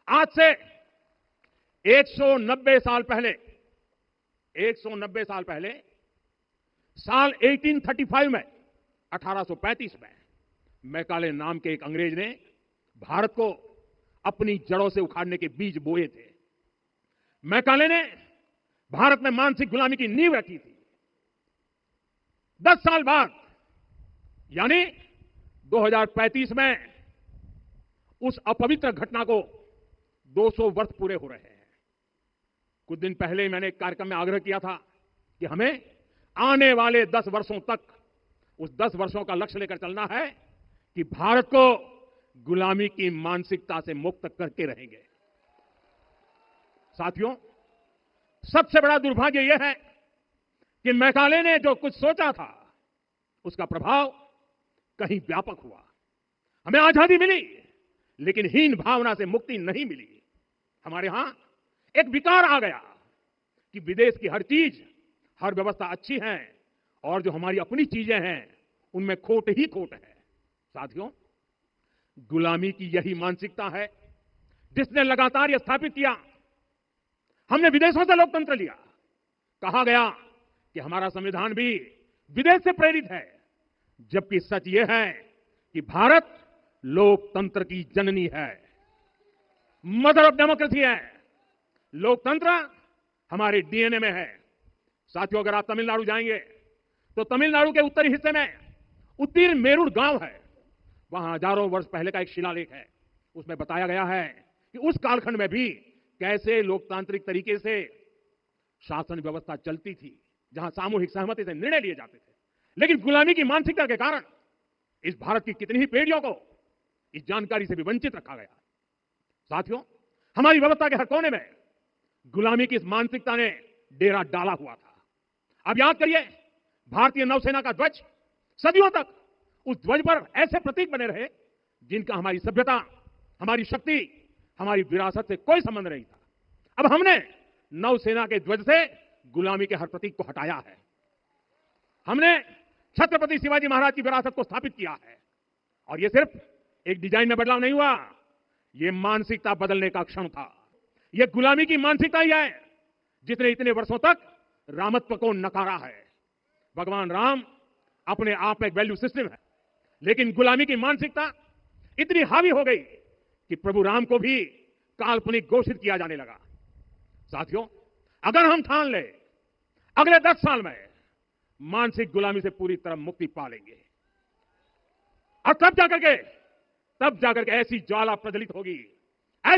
आज से 190 साल पहले 190 साल पहले साल 1835 में 1835 में मैकाले नाम के एक अंग्रेज ने भारत को अपनी जड़ों से उखाड़ने के बीज बोए थे। मैकाले ने भारत में मानसिक गुलामी की नींव रखी थी। 10 साल बाद यानी 2035 में उस अपवित्र घटना को 200 वर्ष पूरे हो रहे हैं। कुछ दिन पहले मैंने एक कार्यक्रम में आग्रह किया था कि हमें आने वाले 10 वर्षों तक उस 10 वर्षों का लक्ष्य लेकर चलना है कि भारत को गुलामी की मानसिकता से मुक्त करके रहेंगे। साथियों, सबसे बड़ा दुर्भाग्य यह है कि मैकाले ने जो कुछ सोचा था उसका प्रभाव कहीं व्यापक हुआ। हमें आजादी मिली लेकिन हीन भावना से मुक्ति नहीं मिली। हमारे यहां एक विकार आ गया कि विदेश की हर चीज, हर व्यवस्था अच्छी है और जो हमारी अपनी चीजें हैं उनमें खोट ही खोट है। साथियों, गुलामी की यही मानसिकता है जिसने लगातार यह स्थापित किया। हमने विदेशों से लोकतंत्र लिया। कहा गया कि हमारा संविधान भी विदेश से प्रेरित है, जबकि सच यह है कि भारत लोकतंत्र की जननी है, मदर ऑफ डेमोक्रेसी है। लोकतंत्र हमारे डीएनए में है। साथियों, अगर आप तमिलनाडु जाएंगे तो तमिलनाडु के उत्तरी हिस्से में उत्तीर मेरुर गांव है। वहां हजारों वर्ष पहले का एक शिलालेख है। उसमें बताया गया है कि उस कालखंड में भी कैसे लोकतांत्रिक तरीके से शासन व्यवस्था चलती थी, जहां सामूहिक सहमति से निर्णय लिए जाते थे। लेकिन गुलामी की मानसिकता के कारण इस भारत की कितनी ही पीढ़ियों को इस जानकारी से भी वंचित रखा गया। साथियों, हमारी व्यवस्था के हर कोने में गुलामी की इस मानसिकता ने डेरा डाला हुआ था। अब याद करिए, भारतीय नौसेना का ध्वज सदियों तक उस ध्वज पर ऐसे प्रतीक बने रहे जिनका हमारी सभ्यता, हमारी शक्ति, हमारी विरासत से कोई संबंध नहीं था। अब हमने नौसेना के ध्वज से गुलामी के हर प्रतीक को हटाया है। हमने छत्रपति शिवाजी महाराज की विरासत को स्थापित किया है। और यह सिर्फ एक डिजाइन में बदलाव नहीं हुआ, यह मानसिकता बदलने का क्षण था। यह गुलामी की मानसिकता ही है जिसने इतने वर्षों तक रामत्व को नकारा है। भगवान राम अपने आप में एक वैल्यू सिस्टम है, लेकिन गुलामी की मानसिकता इतनी हावी हो गई कि प्रभु राम को भी काल्पनिक घोषित किया जाने लगा। साथियों, अगर हम ठान ले अगले 10 साल में मानसिक गुलामी से पूरी तरह मुक्ति पा लेंगे और तब जाकर के ऐसी ज्वाला प्रज्वलित होगी